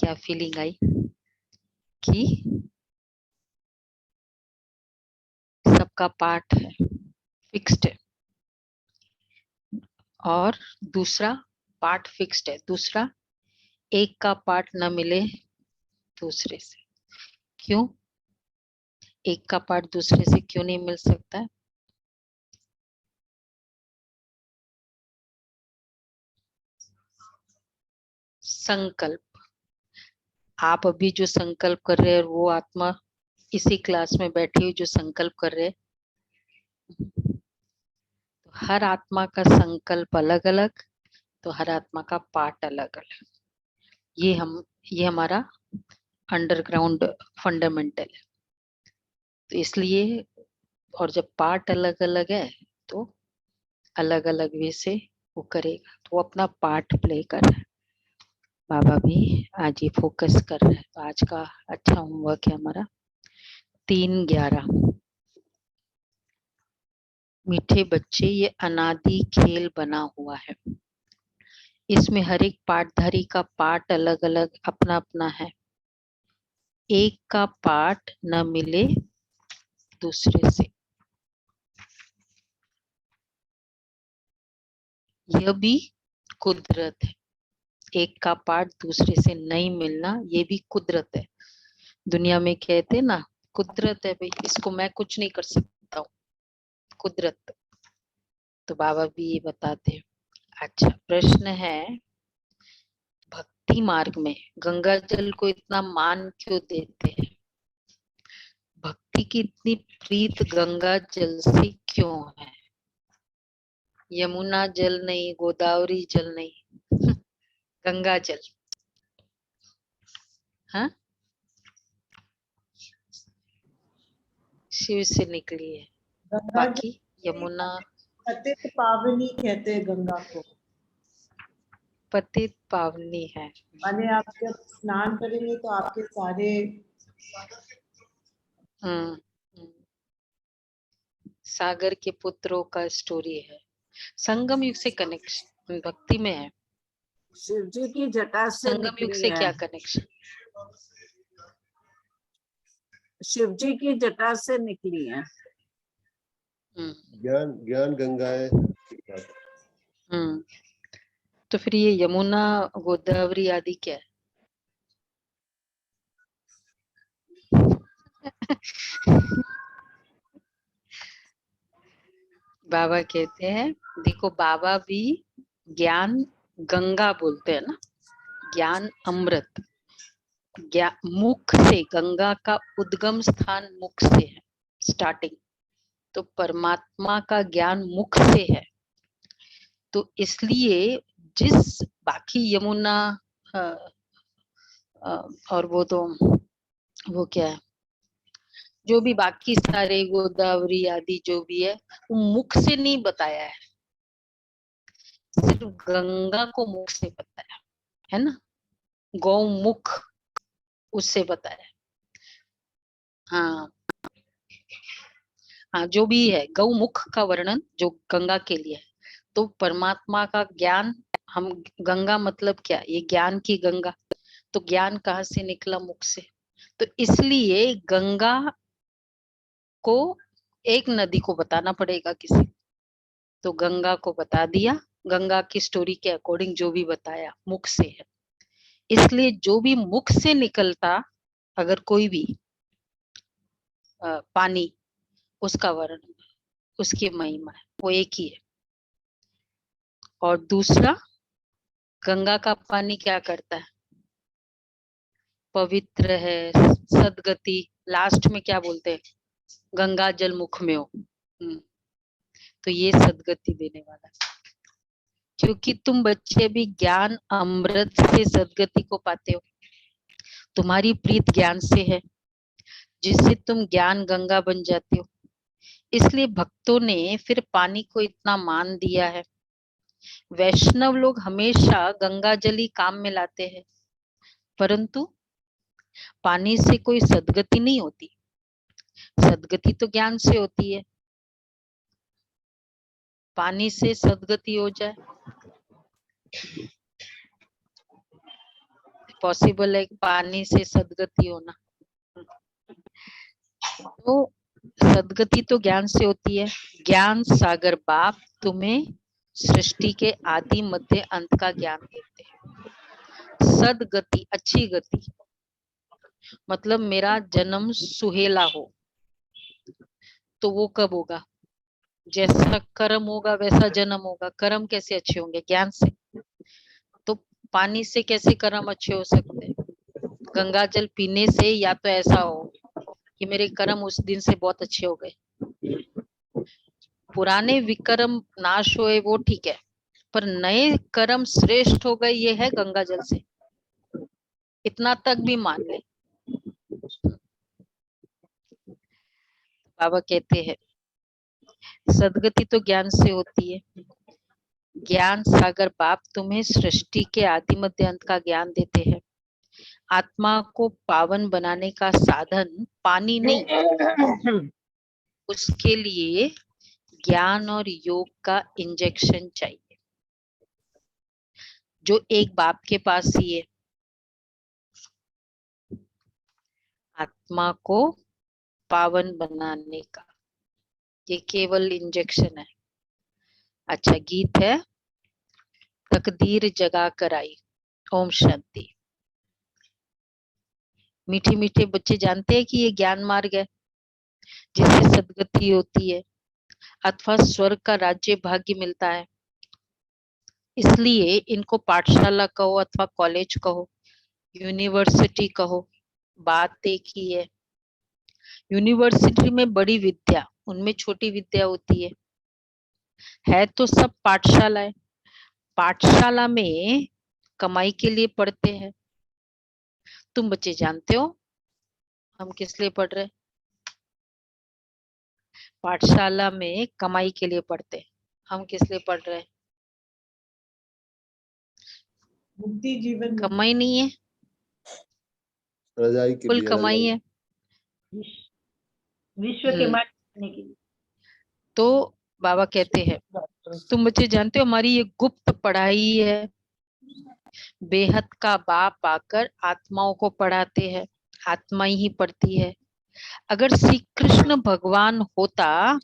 क्या फीलिंग आई कि सबका पार्ट है, फिक्स्ड है, और दूसरा पार्ट फिक्स्ड है, दूसरा एक का पार्ट न मिले दूसरे से। क्यों एक का पार्ट दूसरे से क्यों नहीं मिल सकता है? संकल्प। आप अभी जो संकल्प कर रहे हैं वो आत्मा इसी क्लास में बैठी हुई जो संकल्प कर रहे हैं, तो हर आत्मा का संकल्प अलग अलग, तो हर आत्मा का पार्ट अलग अलग। ये हमारा अंडरग्राउंड फंडामेंटल है। तो इसलिए, और जब पार्ट अलग अलग है तो अलग अलग वे से वो करेगा, तो वो अपना पार्ट प्ले कर रहा है। बाबा भी आज ये फोकस कर रहे हैं। तो आज का अच्छा होमवर्क है हमारा 3:11। मीठे बच्चे, ये अनादि खेल बना हुआ है। इसमें हर एक पार्टधारी का पार्ट अलग अलग अपना अपना है। एक का पार्ट न मिले दूसरे से, यह भी कुदरत है। एक का पार्ट दूसरे से नहीं मिलना ये भी कुदरत है। दुनिया में कहते हैं ना, कुदरत है भाई, इसको मैं कुछ नहीं कर सकता हूँ, कुदरत। तो बाबा भी ये बताते हैं। अच्छा, प्रश्न है, भक्ति मार्ग में गंगा जल को इतना मान क्यों देते हैं? भक्ति की इतनी प्रीत गंगा जल से क्यों है? यमुना जल नहीं, गोदावरी जल नहीं, गंगा जल। हाँ, शिव से निकली है। गंगा बाकी यमुना पतित पावनी कहते हैं गंगा को। पतित पावनी है। माने आप जब स्नान करेंगे तो आपके सारे सागर के पुत्रों का स्टोरी है। संगम युग से कनेक्शन भक्ति में है। शिव जी की जटा से संगम युग से क्या कनेक्शन? शिव जी की जटा से निकली है। ज्ञान गंगा है। तो फिर ये यमुना गोदावरी आदि क्या है? बाबा कहते हैं, देखो बाबा भी ज्ञान गंगा बोलते हैं ना, ज्ञान अमृत। मुख से, गंगा का उद्गम स्थान मुख से है, स्टार्टिंग। तो परमात्मा का ज्ञान मुख से है। तो इसलिए जिस बाकी यमुना और वो क्या है, जो भी बाकी सारे गोदावरी आदि जो भी है, वो मुख से नहीं बताया है, सिर्फ गंगा को मुख से बताया है ना, गौमुख उससे बताया। हाँ हाँ, जो भी है गौमुख का वर्णन जो गंगा के लिए है। तो परमात्मा का ज्ञान, हम गंगा मतलब क्या, ये ज्ञान की गंगा। तो ज्ञान कहाँ से निकला? मुख से। तो इसलिए गंगा को एक नदी को बताना पड़ेगा किसी, तो गंगा को बता दिया। गंगा की स्टोरी के अकॉर्डिंग जो भी बताया मुख से है। इसलिए जो भी मुख से निकलता, अगर कोई भी पानी, उसका वर्णन, उसकी महिमा है, वो एक ही है। और दूसरा, गंगा का पानी क्या करता है? पवित्र है, सदगति। लास्ट में क्या बोलते हैं? गंगा जल मुख में हो। तो ये सदगति देने वाला है, क्योंकि तुम बच्चे भी ज्ञान अमृत से सदगति को पाते हो। तुम्हारी प्रीत ज्ञान से है, जिससे तुम ज्ञान गंगा बन जाते हो। इसलिए भक्तों ने फिर पानी को इतना मान दिया है। वैष्णव लोग हमेशा गंगा जल ही काम में लाते हैं, परंतु पानी से कोई सदगति नहीं होती। सदगति तो ज्ञान से होती है। पानी से सदगति हो जाए पॉसिबल है पानी से सदगति होना? तो सदगति तो ज्ञान से होती है। ज्ञान सागर बाप तुम्हें सृष्टि के आदि मध्य अंत का ज्ञान देते हैं। सदगति अच्छी गति मतलब मेरा जन्म सुहेला हो, तो वो कब होगा? जैसा कर्म होगा वैसा जन्म होगा। कर्म कैसे अच्छे होंगे? ज्ञान से। तो पानी से कैसे कर्म अच्छे हो सकते हैं? गंगा जल पीने से या तो ऐसा हो कि मेरे कर्म उस दिन से बहुत अच्छे हो गए, पुराने विकर्म नाश हुए वो ठीक है, पर नए कर्म श्रेष्ठ हो गए ये है गंगा जल से, इतना तक भी मान ले। बाबा कहते हैं सदगति तो ज्ञान से होती है। ज्ञान सागर बाप तुम्हें सृष्टि के आदि मध्य अंत का ज्ञान देते हैं। आत्मा को पावन बनाने का साधन पानी नहीं, उसके लिए ज्ञान और योग का इंजेक्शन चाहिए, जो एक बाप के पास ही है। आत्मा को पावन बनाने का ये केवल इंजेक्शन है। अच्छा गीत है, तकदीर जगा कर आई। ओम शांति। मीठे मीठे बच्चे जानते हैं कि ये ज्ञान मार्ग है जिससे सदगति होती है अथवा स्वर्ग का राज्य भाग्य मिलता है। इसलिए इनको पाठशाला कहो अथवा कॉलेज कहो, यूनिवर्सिटी कहो, बात एक ही है। यूनिवर्सिटी में बड़ी विद्या, उनमें छोटी विद्या होती है तो सब पाठशाला है। पाठशाला में कमाई के लिए पढ़ते हैं। तुम बच्चे जानते हो हम किस लिए पढ़ रहे हैं? पाठशाला में कमाई के लिए पढ़ते हैं। हम किस लिए पढ़ रहे हैं? मुक्ति जीवन कमाई नहीं है, रजाई के कुल लिए कमाई है। विश्व के मालिक बनने के लिए। तो बाबा कहते हैं तुम बच्चे जानते हो हमारी ये गुप्त पढ़ाई है। बेहद का बाप आकर आत्माओं को पढ़ाते हैं, आत्मा ही पढ़ती है। अगर श्री कृष्ण भगवान होता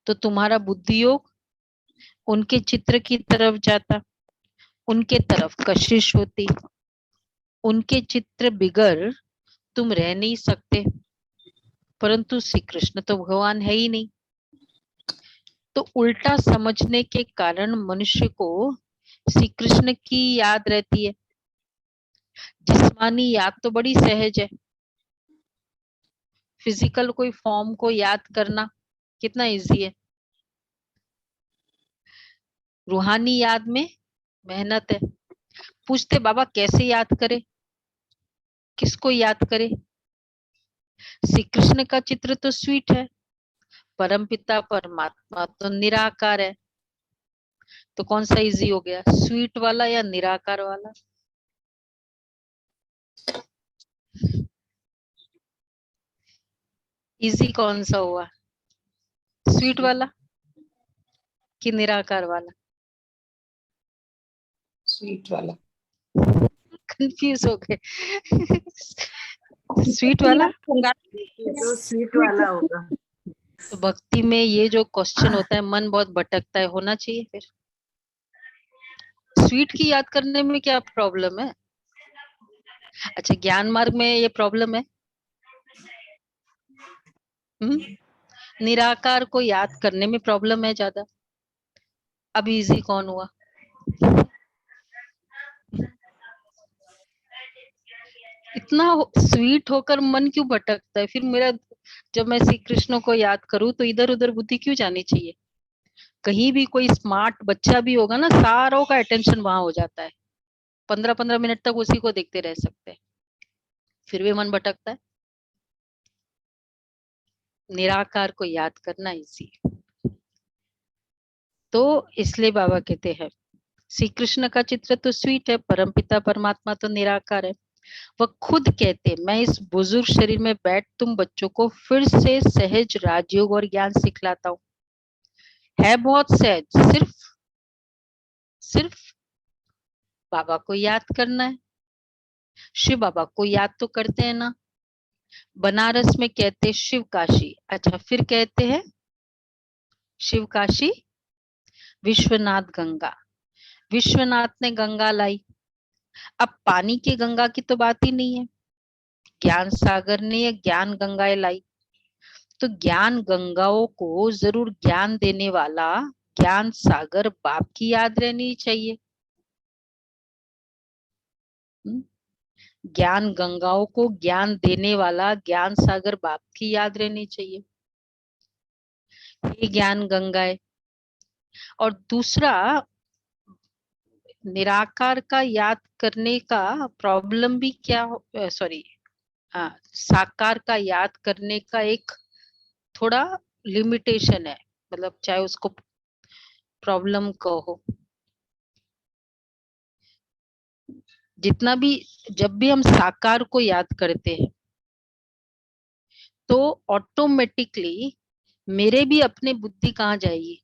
तो तुम्हारा बुद्धि योग उनके चित्र की तरफ जाता, उनके तरफ कशिश होती, उनके चित्र बिगर तुम रह नहीं सकते। परंतु श्री कृष्ण तो भगवान है ही नहीं। तो उल्टा समझने के कारण मनुष्य को श्री कृष्ण की याद रहती है। जिस्मानी याद तो बड़ी सहज है, फिजिकल कोई फॉर्म को याद करना कितना इजी है। रूहानी याद में मेहनत है। पूछते बाबा कैसे याद करे, किसको याद करे? श्री कृष्ण का चित्र तो स्वीट है, परमपिता परमात्मा तो निराकार है। तो कौन सा इजी हो गया, स्वीट वाला या निराकार वाला? इजी कौन सा हुआ, स्वीट वाला कि निराकार वाला? स्वीट वाला। कंफ्यूज हो गए। स्वीट वाला तो स्वीट वाला होगा। तो भक्ति में ये जो क्वेश्चन होता है मन बहुत भटकता है, होना चाहिए फिर। स्वीट की याद करने में क्या प्रॉब्लम है? अच्छा ज्ञान मार्ग में ये प्रॉब्लम है। निराकार को याद करने में प्रॉब्लम है ज्यादा। अब इजी कौन हुआ? इतना स्वीट होकर मन क्यों भटकता है फिर मेरा? जब मैं श्री कृष्ण को याद करूं तो इधर उधर बुद्धि क्यों जानी चाहिए? कहीं भी कोई स्मार्ट बच्चा भी होगा ना, सारों का अटेंशन वहां हो जाता है। 15-15 मिनट तक उसी को देखते रह सकते हैं, फिर भी मन भटकता है। निराकार को याद करना इजी। तो इसलिए बाबा कहते हैं श्री कृष्ण का चित्र तो स्वीट है, परमपिता परमात्मा तो निराकार है। वह खुद कहते मैं इस बुजुर्ग शरीर में बैठ तुम बच्चों को फिर से सहज राजयोग और ज्ञान सिखलाता हूँ। है बहुत सहज, सिर्फ बाबा को याद करना है। शिव बाबा को याद तो करते हैं ना। बनारस में कहते हैं शिव काशी, अच्छा फिर कहते हैं शिव काशी विश्वनाथ गंगा। विश्वनाथ ने गंगा लाई। अब पानी की गंगा की तो बात ही नहीं है, ज्ञान सागर ने ये ज्ञान गंगाएं लाई। तो ज्ञान गंगाओं को जरूर ज्ञान देने वाला ज्ञान सागर बाप की याद रहनी चाहिए। ज्ञान गंगाओं को ज्ञान देने वाला ज्ञान सागर बाप की याद रहनी चाहिए, ये ज्ञान गंगाएं। और दूसरा, निराकार का याद करने का प्रॉब्लम भी क्या, सॉरी हाँ, साकार का याद करने का एक थोड़ा लिमिटेशन है, मतलब चाहे उसको प्रॉब्लम कहो, जितना भी जब भी हम साकार को याद करते हैं तो ऑटोमेटिकली मेरे भी अपने बुद्धि कहाँ जाएगी।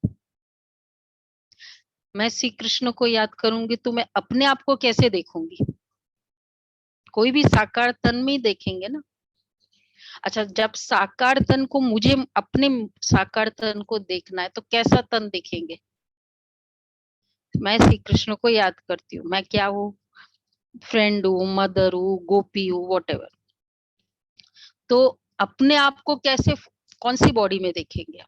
मैं श्री कृष्ण को याद करूंगी तो मैं अपने आप को कैसे देखूंगी, कोई भी साकार तन में ही देखेंगे ना। अच्छा, जब साकार तन को मुझे अपने साकार तन को देखना है तो कैसा तन देखेंगे। मैं श्री कृष्ण को याद करती हूँ, मैं क्या हूँ, फ्रेंड हूँ, मदर हूँ, गोपी हूँ, वॉटेवर। तो अपने आप को कैसे, कौन सी बॉडी में देखेंगे,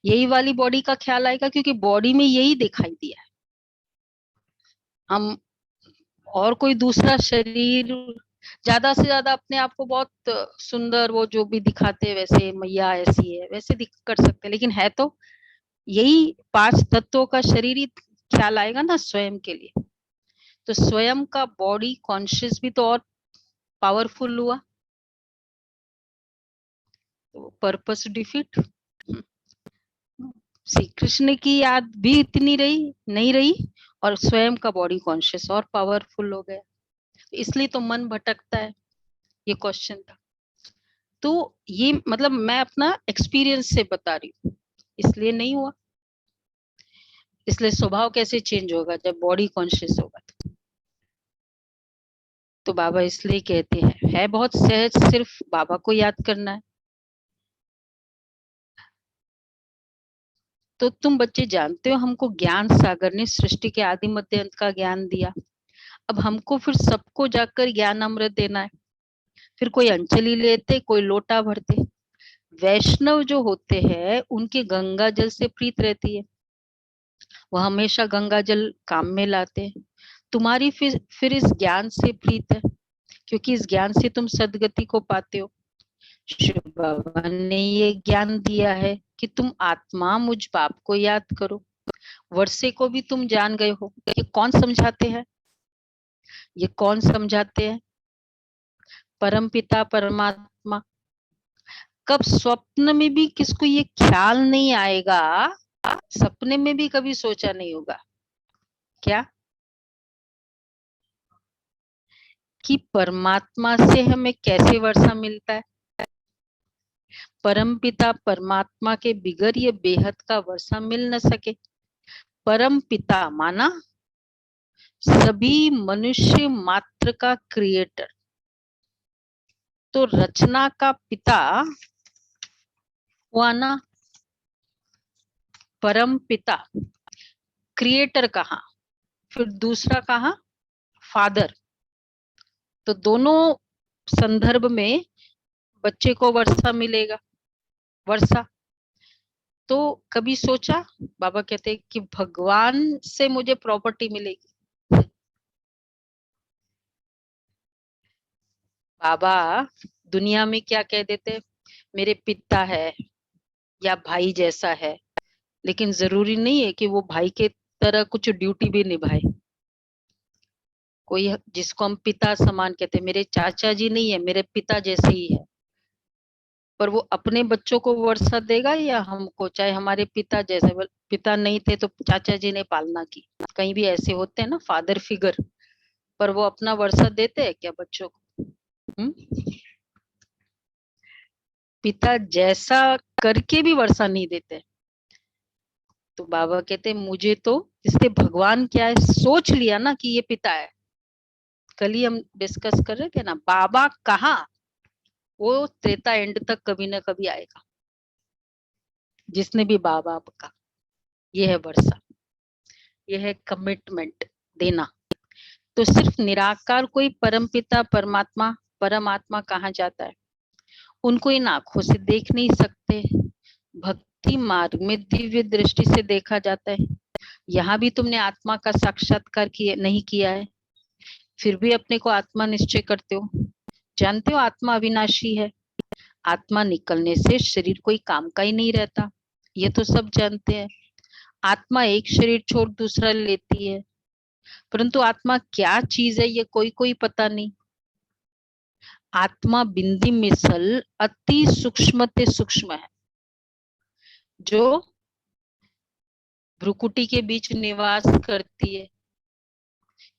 यही वाली बॉडी का ख्याल आएगा क्योंकि बॉडी में यही दिखाई दिया है। हम और कोई दूसरा शरीर, ज्यादा से ज्यादा अपने आप को बहुत सुंदर वो जो भी दिखाते हैं वैसे मैया ऐसी है वैसे कर सकते हैं, लेकिन है तो यही 5 तत्वों का शरीर ही ख्याल आएगा ना स्वयं के लिए। तो स्वयं का बॉडी कॉन्शियस भी तो और पावरफुल हुआ, तो पर्पस डिफीट। श्री कृष्ण की याद भी इतनी रही नहीं रही और स्वयं का बॉडी कॉन्शियस और पावरफुल हो गया, इसलिए तो मन भटकता है, ये क्वेश्चन था। तो ये मतलब मैं अपना एक्सपीरियंस से बता रही हूँ, इसलिए नहीं हुआ। इसलिए स्वभाव कैसे चेंज होगा जब बॉडी कॉन्शियस होगा। तो बाबा इसलिए कहते हैं, है बहुत सहज, सिर्फ बाबा को याद करना है। तो तुम बच्चे जानते हो हमको ज्ञान सागर ने सृष्टि के आदि मध्य अंत का ज्ञान दिया। अब हमको फिर सबको जाकर ज्ञान अमृत देना है। फिर कोई अंजलि लेते, कोई लोटा भरते। वैष्णव जो होते हैं उनके गंगा जल से प्रीत रहती है, वह हमेशा गंगा जल काम में लाते हैं। तुम्हारी फिर इस ज्ञान से प्रीत है क्योंकि इस ज्ञान से तुम सदगति को पाते हो। शिव बाबा ने ये ज्ञान दिया है कि तुम आत्मा मुझ बाप को याद करो। वर्षे को भी तुम जान गए हो। ये कौन समझाते हैं, ये कौन समझाते हैं, परम पिता परमात्मा। कब स्वप्न में भी किसको ये ख्याल नहीं आएगा, सपने में भी कभी सोचा नहीं होगा क्या कि परमात्मा से हमें कैसे वर्षा मिलता है। परम पिता परमात्मा के बिगर ये बेहद का वर्षा मिल न सके। परम पिता माना सभी मनुष्य मात्र का क्रिएटर। तो रचना का पिता हुआ ना परम पिता, क्रिएटर कहाँ, फिर दूसरा कहाँ फादर। तो दोनों संदर्भ में बच्चे को वर्षा मिलेगा, वर्षा। तो कभी सोचा, बाबा कहते हैं कि भगवान से मुझे प्रॉपर्टी मिलेगी। बाबा दुनिया में क्या कह देते, मेरे पिता है या भाई जैसा है, लेकिन जरूरी नहीं है कि वो भाई के तरह कुछ ड्यूटी भी निभाए। कोई जिसको हम पिता समान कहते हैं, मेरे चाचा जी नहीं है, मेरे पिता जैसे ही है, पर वो अपने बच्चों को वर्षा देगा या हमको, चाहे हमारे पिता जैसे। पिता नहीं थे तो चाचा जी ने पालना की, कहीं भी ऐसे होते हैं ना फादर फिगर, पर वो अपना वर्षा देते हैं क्या बच्चों को। पिता जैसा करके भी वर्षा नहीं देते। तो बाबा कहते मुझे तो, इसलिए भगवान क्या है, सोच लिया ना कि ये पिता है, कल ही हम डिस्कस कर रहे थे ना, बाबा कहाँ, वो त्रेता एंड तक कभी ना कभी आएगा। जिसने भी बाबा का, ये है वर्षा, ये है कमिटमेंट देना। तो सिर्फ निराकार कोई परमपिता परमात्मा परमात्मा कहाँ जाता है, उनको इन आंखों से देख नहीं सकते, भक्ति मार्ग में दिव्य दृष्टि से देखा जाता है। यहाँ भी तुमने आत्मा का साक्षात्कार किया नहीं किया है, फिर भी अपने को आत्मा निश्चय करते हो। जानते हो आत्मा अविनाशी है, आत्मा निकलने से शरीर कोई काम का ही नहीं रहता, ये तो सब जानते हैं। आत्मा एक शरीर छोड़ दूसरा लेती है, परंतु आत्मा क्या चीज है ये कोई कोई पता नहीं। आत्मा बिंदी मिसल अति सूक्ष्म ते सूक्ष्म है, जो भ्रुकुटी के बीच निवास करती है।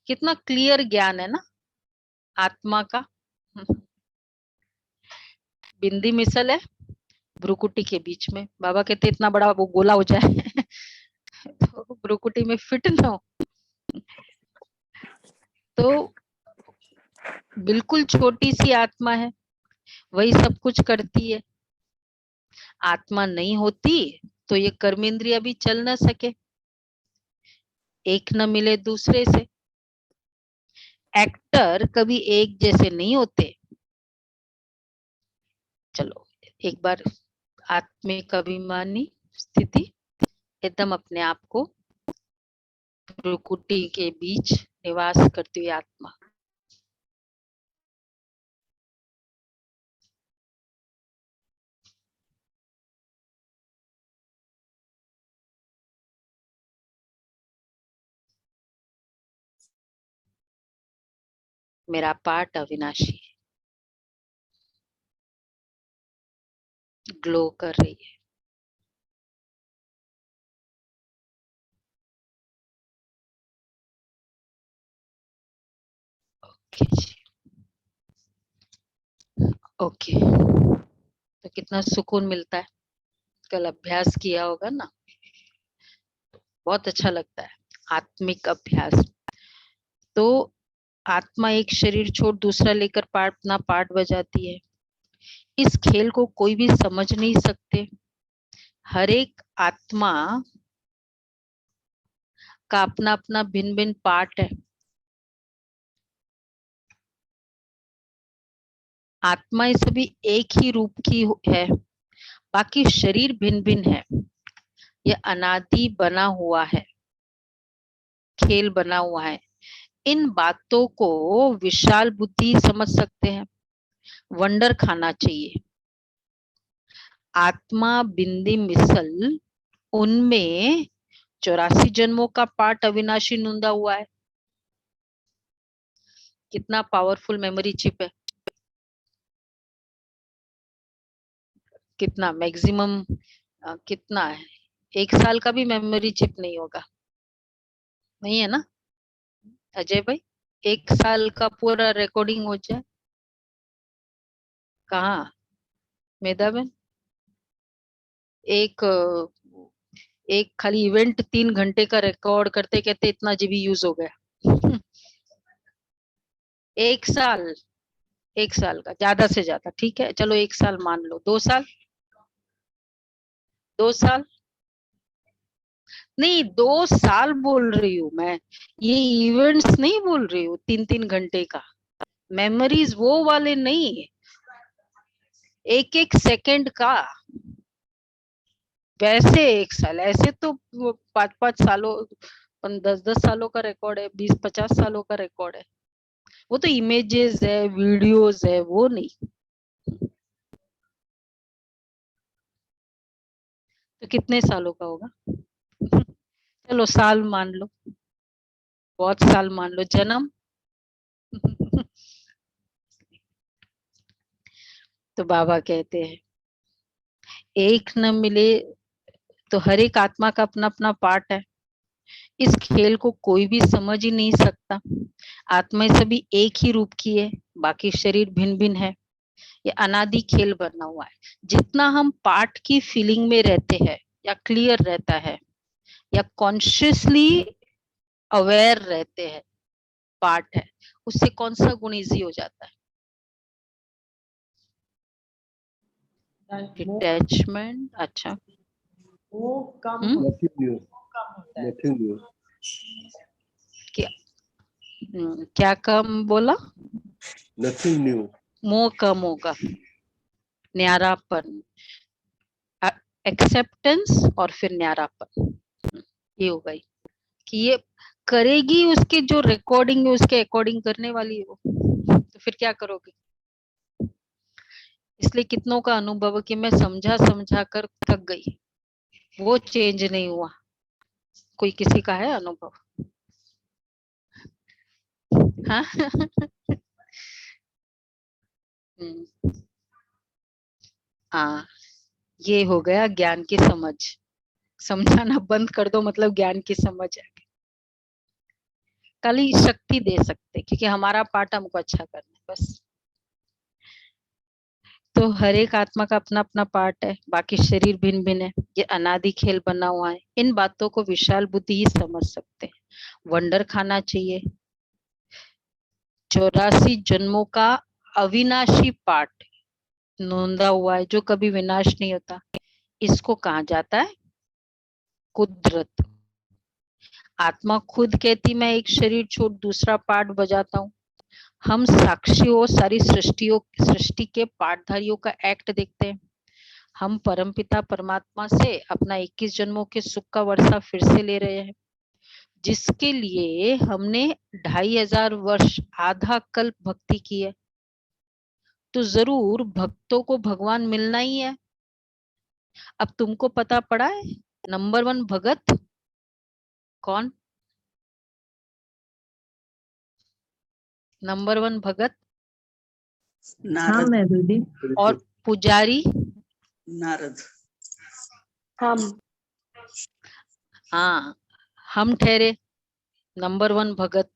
कितना क्लियर ज्ञान है ना आत्मा का। बिंदी मिसल है भ्रुकुटी के बीच में, बाबा कहते इतना बड़ा वो गोला हो जाए तो भ्रुकुटी में फिट ना हो, तो बिल्कुल छोटी सी आत्मा है, वही सब कुछ करती है। आत्मा नहीं होती तो ये कर्मेंद्रिय भी चल ना सके, एक न मिले दूसरे से। एक्टर कभी एक जैसे नहीं होते। चलो एक बार आत्मिक अभिमानी स्थिति, एकदम अपने आप को भ्रुकुटी के बीच निवास करती हुई आत्मा। मेरा पार्ट अविनाशी है, ग्लो कर रही है। ओके जी, ओके। तो कितना सुकून मिलता है, कल अभ्यास किया होगा ना, बहुत अच्छा लगता है आत्मिक अभ्यास। तो आत्मा एक शरीर छोड़ दूसरा लेकर अपना पार्ट बजाती है। इस खेल को कोई भी समझ नहीं सकते। हर एक आत्मा का अपना अपना भिन्न भिन्न पार्ट है। आत्माएं सभी एक ही रूप की है, बाकी शरीर भिन्न भिन्न है। यह अनादि बना हुआ है, खेल बना हुआ है। इन बातों को विशाल बुद्धि समझ सकते हैं, वंडर खाना चाहिए। आत्मा बिंदी मिसल, उनमें 84 जन्मों का पार्ट अविनाशी नूंदा हुआ है। कितना पावरफुल मेमोरी चिप है, कितना मैक्सिमम कितना है। 1 साल का भी मेमोरी चिप नहीं होगा, नहीं है ना अजय भाई? 1 साल का पूरा रिकॉर्डिंग हो जाए। कहाँ मेधा बहन? एक एक खाली इवेंट 3 घंटे का रिकॉर्ड करते कहते इतना जीबी यूज हो गया 1 साल, 1 साल का ज्यादा से ज्यादा, ठीक है चलो 1 साल मान लो, 2 साल, 2 साल नहीं, 2 साल बोल रही हूँ मैं, ये इवेंट्स नहीं बोल रही हूँ 3-3 घंटे का। मेमोरीज वो वाले नहीं, एक एक सेकंड का। वैसे 1 साल, ऐसे तो 5-5 सालों 10-10 सालों का रिकॉर्ड है, 20-50 सालों का रिकॉर्ड है। वो तो इमेजेस है, वीडियोस है, वो नहीं। तो कितने सालों का होगा चलो साल मान लो, बहुत साल मान लो, जन्म तो बाबा कहते हैं एक न मिले, तो हर एक आत्मा का अपना अपना पार्ट है। इस खेल को कोई भी समझ ही नहीं सकता। आत्माएं सभी एक ही रूप की है, बाकी शरीर भिन्न भिन्न है। ये अनादि खेल बना हुआ है। जितना हम पार्ट की फीलिंग में रहते हैं, या क्लियर रहता है, या कॉन्शियसली अवेयर रहते हैं, पार्ट है, उससे कौन सा गुण इजी हो जाता है? डिटैचमेंट। अच्छा, वो कम Nothing new. कम होता है। Nothing new. क्या कम बोला? Nothing new. मोह कम होगा, न्यारापन, एक्सेप्टेंस और फिर न्यारापन। ये होगा कि ये करेगी, उसके जो रिकॉर्डिंग है उसके अकॉर्डिंग करने वाली है वो, तो फिर क्या करोगे? इसलिए कितनों का अनुभव है कि मैं समझा समझा कर थक गई, वो चेंज नहीं हुआ। कोई किसी का है अनुभव? हाँ हाँ, ये हो गया ज्ञान की समझ। समझाना बंद कर दो मतलब ज्ञान की समझ है। खाली शक्ति दे सकते क्योंकि हमारा पार्ट हमको अच्छा करना है बस। तो हर एक आत्मा का अपना अपना पार्ट है, बाकी शरीर भिन्न भिन्न है, ये अनादि खेल बना हुआ है। इन बातों को विशाल बुद्धि ही समझ सकते हैं। वंडर खाना चाहिए, 84 जन्मों का अविनाशी पार्ट नोंदा हुआ है जो कभी विनाश नहीं होता। इसको कहा जाता है कुदरत। आत्मा खुद कहती मैं एक शरीर छोड़ दूसरा पार्ट बजाता हूँ। हम साक्षियों सारी सृष्टि के पार्टधारियों का एक्ट देखते हैं। हम परमपिता परमात्मा से अपना 21 जन्मों के सुख का वर्षा फिर से ले रहे हैं, जिसके लिए हमने 2500 वर्ष आधा कल्प भक्ति की है। तो जरूर भक्तों को भगवान मिलना ही है। अब तुमको पता पड़ा है नंबर 1 भगत कौन? नंबर 1 भगत नारद। मैं दीदी। और पुजारी? नारद। हम हाँ, हम ठहरे नंबर 1 भगत।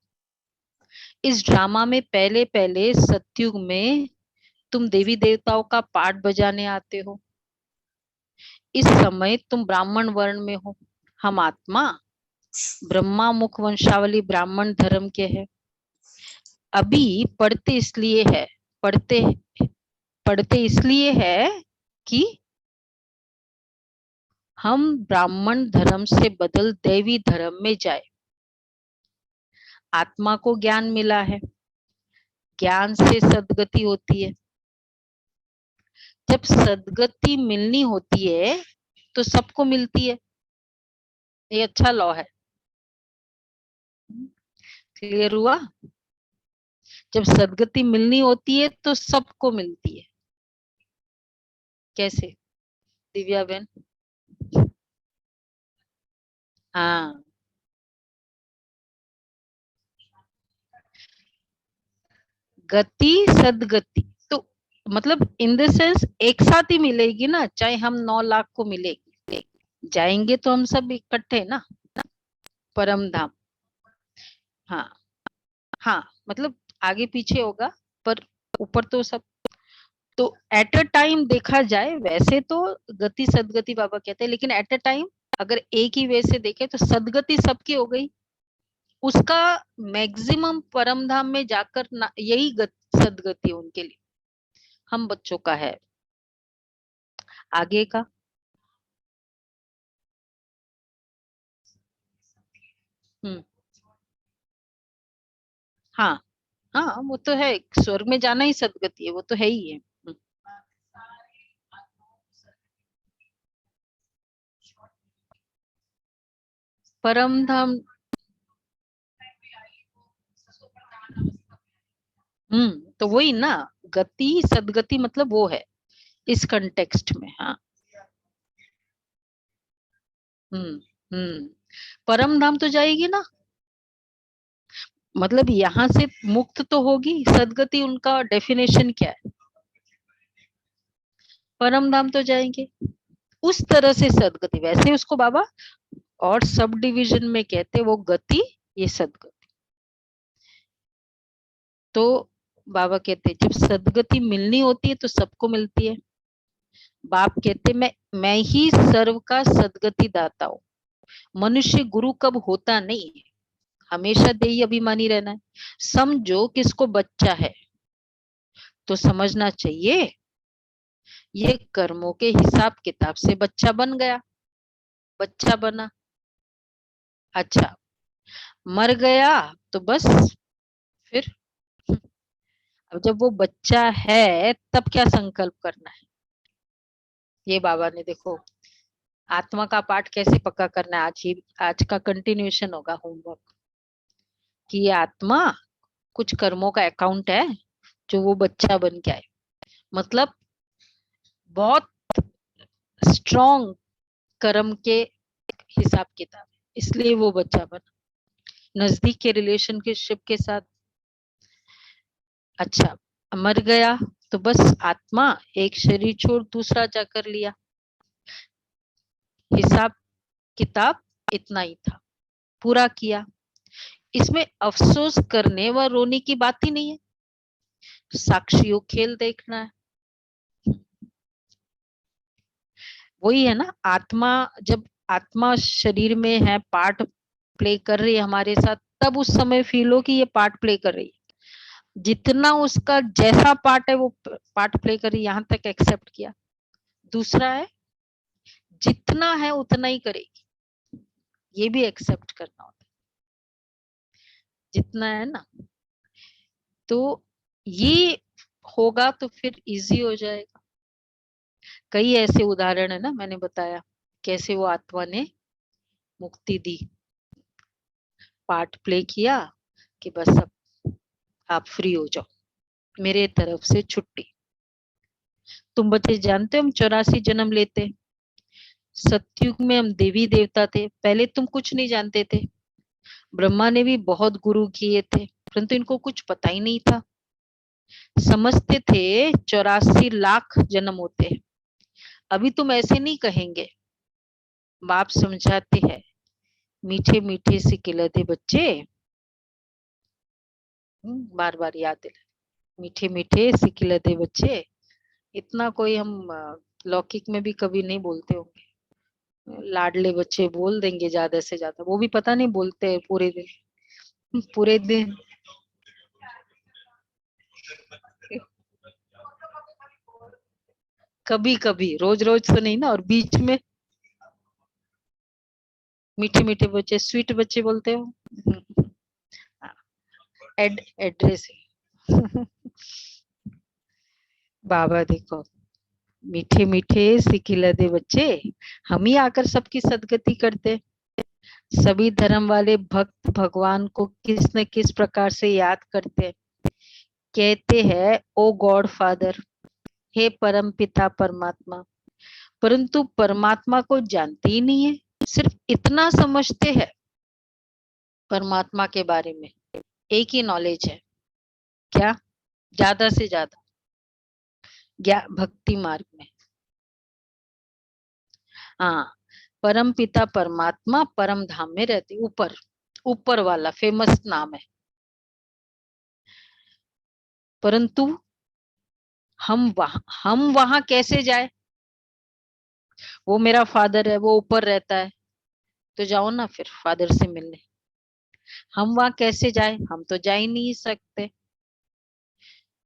इस ड्रामा में पहले पहले सतयुग में तुम देवी देवताओं का पाठ बजाने आते हो। इस समय तुम ब्राह्मण वर्ण में हो। हम आत्मा ब्रह्मा मुख वंशावली ब्राह्मण धर्म के हैं। अभी पढ़ते इसलिए है कि हम ब्राह्मण धर्म से बदल देवी धर्म में जाए। आत्मा को ज्ञान मिला है, ज्ञान से सद्गति होती है। जब सद्गति मिलनी होती है तो सबको मिलती है। ये अच्छा लॉ है। क्लियर हुआ? जब सद्गति मिलनी होती है तो सबको मिलती है। कैसे दिव्या बहन? हाँ, गति सद्गति तो मतलब इन द सेंस एक साथ ही मिलेगी ना, चाहे हम 9 लाख को मिलेगी, जाएंगे तो हम सब इकट्ठे ना परम धाम। हाँ हाँ, मतलब आगे पीछे होगा पर ऊपर तो सब। तो एट अ टाइम देखा जाए वैसे तो गति सदगति बाबा कहते हैं, लेकिन एट अ टाइम अगर एक ही वे से देखें तो सदगति सबकी हो गई। उसका मैक्सिमम परम धाम में जाकर यही सदगति उनके लिए। हम बच्चों का है आगे का। हाँ हाँ, वो तो है, स्वर्ग में जाना ही सदगति है, वो तो है ही है। परम धाम तो वही ना, गति सदगति मतलब वो है इस कंटेक्स्ट में। हाँ परम धाम तो जाएगी ना, मतलब यहाँ से मुक्त तो होगी। सदगति उनका डेफिनेशन क्या है? परम धाम तो जाएंगे। उस तरह से सदगति, वैसे उसको बाबा और सब डिवीजन में कहते वो गति, ये सदगति। तो बाबा कहते जब सदगति मिलनी होती है तो सबको मिलती है। बाप कहते मैं ही सर्व का सदगति दाता हूँ। मनुष्य गुरु कब होता नहीं है, हमेशा देही अभिमानी रहना है। समझो किसको बच्चा है तो समझना चाहिए ये कर्मों के हिसाब किताब से बच्चा बन गया, बच्चा बना। अच्छा, मर गया तो बस फिर, अब जब वो बच्चा है तब क्या संकल्प करना है, ये बाबा ने देखो आत्मा का पाठ कैसे पक्का करना है। आज का कंटिन्यूएशन होगा होमवर्क कि ये आत्मा कुछ कर्मों का अकाउंट है जो वो बच्चा बन के आए, मतलब बहुत स्ट्रॉन्ग कर्म के हिसाब किताब, इसलिए वो बच्चा बना नजदीक के रिलेशनशिप के साथ। अच्छा, मर गया तो बस आत्मा एक शरीर छोड़ दूसरा जाकर लिया, हिसाब किताब इतना ही था, पूरा किया। इसमें अफसोस करने व रोने की बात ही नहीं है, साक्षियों खेल देखना है। वही है ना, आत्मा जब आत्मा शरीर में है, पार्ट प्ले कर रही है हमारे साथ, तब उस समय फील हो कि ये पार्ट प्ले कर रही है। जितना उसका जैसा पार्ट है वो पार्ट प्ले कर रही है, यहाँ तक एक्सेप्ट किया। दूसरा है जितना है उतना ही करेगी, ये भी एक्सेप्ट करना होता है, जितना है ना। तो ये होगा तो फिर इजी हो जाएगा। कई ऐसे उदाहरण है ना, मैंने बताया कैसे वो आत्मा ने मुक्ति दी, पार्ट प्ले किया कि बस अब आप फ्री हो जाओ, मेरे तरफ से छुट्टी। तुम बच्चे जानते हो हम 84 जन्म लेते, सतयुग में हम देवी देवता थे, पहले तुम कुछ नहीं जानते थे। ब्रह्मा ने भी बहुत गुरु किए थे परंतु इनको कुछ पता ही नहीं था, समझते थे 84 लाख जन्म होते हैं। अभी तुम ऐसे नहीं कहेंगे, बाप समझाते हैं मीठे मीठे से खिलते बच्चे, बार बार याद दिला, मीठे मीठे से खिलते बच्चे। इतना कोई हम लौकिक में भी कभी नहीं बोलते होंगे, लाडले बच्चे बोल देंगे ज्यादा से ज्यादा, वो भी पता नहीं बोलते हैं पूरे दिन, पूरे दिन। कभी कभी, रोज रोज तो नहीं ना, और बीच में मीठे मीठे बच्चे, स्वीट बच्चे बोलते हो। एड्रेस बाबा देखो मीठे मीठे सिखिलते बच्चे, हम ही आकर सबकी सदगति करते। सभी धर्म वाले भक्त भगवान को किस न किस प्रकार से याद करते, कहते हैं ओ गॉड फादर, हे परम पिता परमात्मा, परंतु परमात्मा को जानते ही नहीं है। सिर्फ इतना समझते हैं परमात्मा के बारे में, एक ही नॉलेज है, क्या, ज्यादा से ज्यादा भक्ति मार्ग में। हाँ, परम पिता परमात्मा परम धाम में रहते, ऊपर ऊपर वाला फेमस नाम है, परंतु हम वहां कैसे जाए। वो मेरा फादर है, वो ऊपर रहता है, तो जाओ ना फिर फादर से मिलने। हम वहां कैसे जाए, हम तो जा ही नहीं सकते।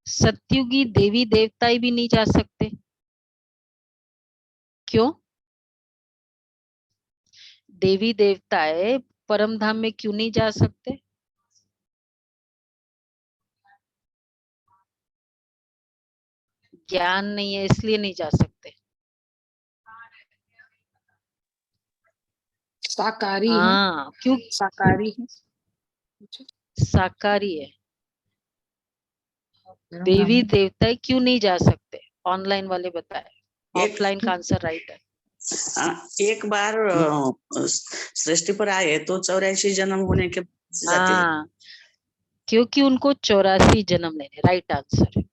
सत्युगी देवी देवता भी नहीं जा सकते, क्यों? देवी देवताएं परम धाम में क्यों नहीं जा सकते? ज्ञान नहीं है इसलिए नहीं जा सकते। साकारी है, हाँ, क्यों? साकारी है, साकारी है, देवी देवता क्यों नहीं जा सकते? ऑनलाइन वाले बताए, ऑफलाइन का आंसर राइट है। एक बार सृष्टि पर आए तो 84 जन्म होने के बाद जाते हैं। हाँ, क्योंकि उनको 84 जन्म लेने, राइट आंसर।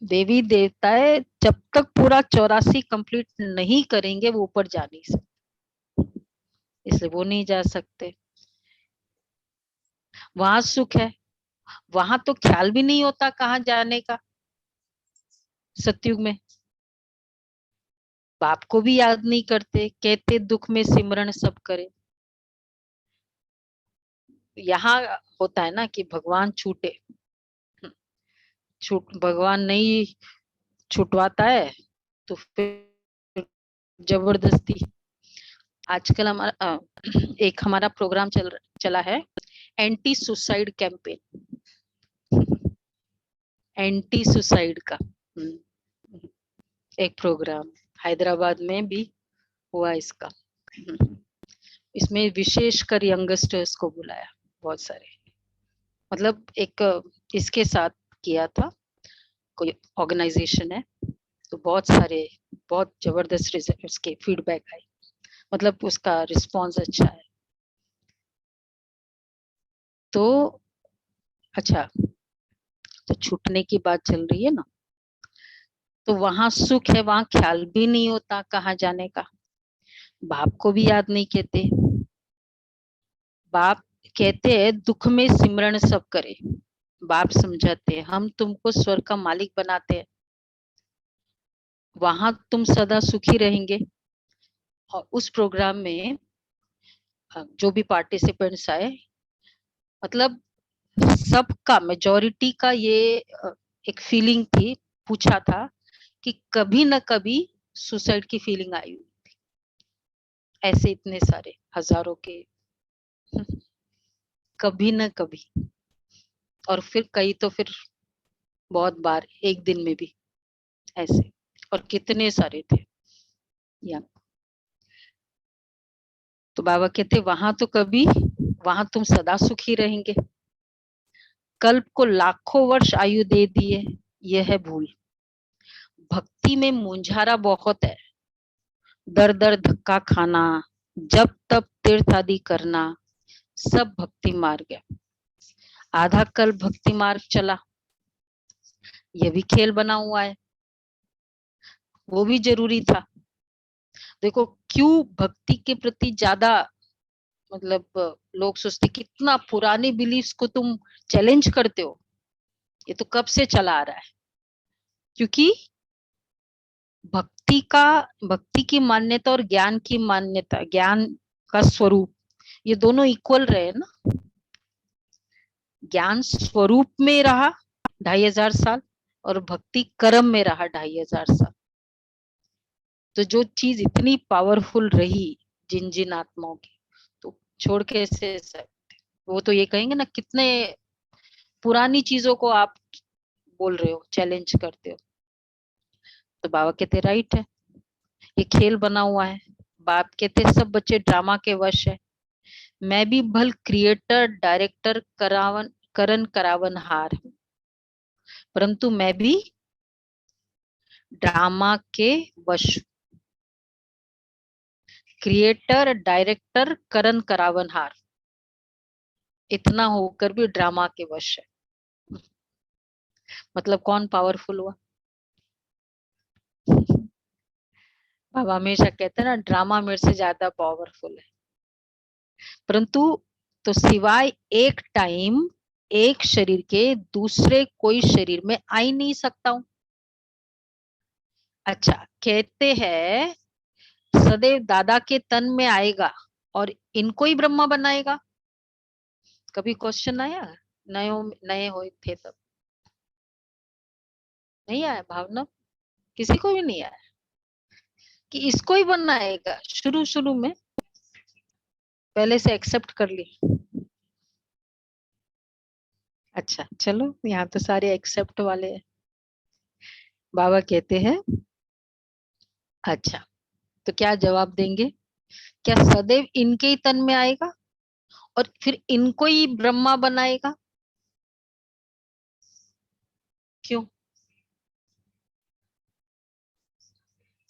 देवी देवताएं जब तक पूरा 84 कंप्लीट नहीं करेंगे वो ऊपर जा नहीं सकते, इसलिए वो नहीं जा सकते। वहां सुख है, वहां तो ख्याल भी नहीं होता कहाँ जाने का। सतयुग में बाप को भी याद नहीं करते, कहते दुख में सिमरण सब करे। यहाँ होता है ना कि भगवान छूटे, भगवान नहीं छुटवाता है तो फिर जबरदस्ती। आजकल हमारा एक हमारा प्रोग्राम चला है, anti suicide campaign, anti suicide का एक प्रोग्राम हैदराबाद में भी हुआ इसका। इसमें विशेषकर यंगस्टर्स को बुलाया, बहुत सारे, मतलब एक इसके साथ किया था, कोई ऑर्गेनाइजेशन है, तो बहुत सारे बहुत जबरदस्त रिजल्ट उसके फीडबैक आए, मतलब उसका रिस्पांस अच्छा है। तो अच्छा, तो छूटने की बात चल रही है ना, तो वहां सुख है, वहां ख्याल भी नहीं होता कहाँ जाने का। बाप को भी याद नहीं कहते, बाप कहते हैं दुख में सिमरण सब करे, बाप समझाते हैं हम तुमको स्वर्ग का मालिक बनाते हैं, वहां तुम सदा सुखी रहेंगे। और उस प्रोग्राम में जो भी पार्टिसिपेंट्स आए, मतलब सबका मेजॉरिटी का ये एक फीलिंग थी, पूछा था कि कभी न कभी सुसाइड की फीलिंग आई हुई थी। ऐसे इतने सारे हजारों के कभी न कभी, और फिर कई तो फिर बहुत बार एक दिन में भी ऐसे, और कितने सारे थे यहाँ। तो बाबा कहते वहां तो कभी, वहां तुम सदा सुखी रहेंगे, कल्प को लाखों वर्ष आयु दे दिए, यह है भूल। भक्ति में मुंझारा बहुत है, दर दर धक्का खाना, जब तब तीर्थ आदि करना, सब भक्ति मार्ग है। आधा कल भक्ति मार्ग चला, यह भी खेल बना हुआ है, वो भी जरूरी था। देखो क्यों भक्ति के प्रति ज्यादा, मतलब लोग सोचते कितना पुराने बिलीफ्स को तुम चैलेंज करते हो, ये तो कब से चला आ रहा है। क्योंकि भक्ति की मान्यता और ज्ञान की मान्यता, ज्ञान का स्वरूप, ये दोनों इक्वल रहे ना। ज्ञान स्वरूप में रहा 2500 साल और भक्ति कर्म में रहा 2500 साल। तो जो चीज इतनी पावरफुल रही जिन जिन आत्माओं की, तो छोड़ कैसे सकते। वो तो ये कहेंगे ना, कितने पुरानी चीजों को आप बोल रहे हो, चैलेंज करते हो। तो बाबा कहते राइट है, ये खेल बना हुआ है। बाप कहते सब बच्चे ड्रामा के वश है, मैं भी भल क्रिएटर डायरेक्टर करण करावनहार हूँ, परंतु मैं भी ड्रामा के वश, क्रिएटर डायरेक्टर करण करावनहार, इतना होकर भी ड्रामा के वश है। मतलब कौन पावरफुल हुआ। बाबा हमेशा कहते हैं ना, ड्रामा मेरे से ज्यादा पावरफुल है, परंतु तो सिवाय एक टाइम एक शरीर के दूसरे कोई शरीर में आ ही नहीं सकता हूं। अच्छा, कहते हैं सदैव दादा के तन में आएगा और इनको ही ब्रह्मा बनाएगा। कभी क्वेश्चन आया? नए हुए थे तब नहीं आया भावना, किसी को भी नहीं आया कि इसको ही बनाएगा। शुरू शुरू में पहले से एक्सेप्ट कर ली। अच्छा चलो, यहाँ तो सारे एक्सेप्ट वाले हैं। बाबा कहते हैं अच्छा, तो क्या जवाब देंगे? क्या सदैव इनके ही तन में आएगा और फिर इनको ही ब्रह्मा बनाएगा? क्यों?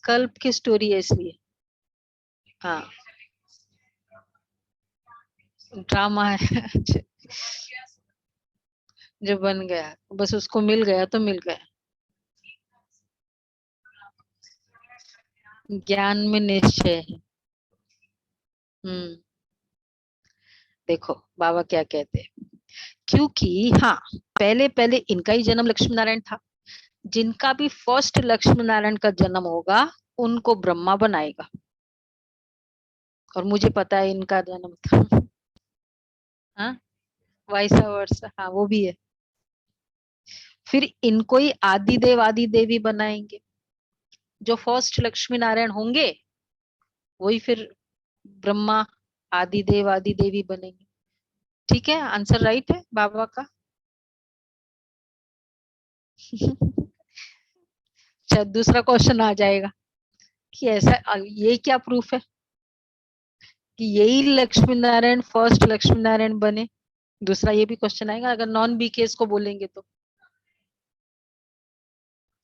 कल्प की स्टोरी है इसलिए। हाँ, ड्रामा है। जो बन गया, बस उसको मिल गया तो मिल गया। ज्ञान में निश्चय है। देखो बाबा क्या कहते हैं, क्योंकि हाँ, पहले पहले इनका ही जन्म लक्ष्मी नारायण था, जिनका भी फर्स्ट लक्ष्मी नारायण का जन्म होगा उनको ब्रह्मा बनाएगा। और मुझे पता है इनका जन्म था। हाँ, वैसा वर्षा, हाँ वो भी है। फिर इनको ही आदि देव आदि देवी बनाएंगे। जो फर्स्ट लक्ष्मी नारायण होंगे वही फिर ब्रह्मा आदि देव आदि देवी बनेंगे। ठीक है, आंसर राइट है बाबा का। अच्छा, दूसरा क्वेश्चन आ जाएगा कि ऐसा ये क्या प्रूफ है कि यही लक्ष्मी नारायण फर्स्ट लक्ष्मी नारायण बने। दूसरा ये भी क्वेश्चन आएगा अगर नॉन बीकेस को बोलेंगे तो।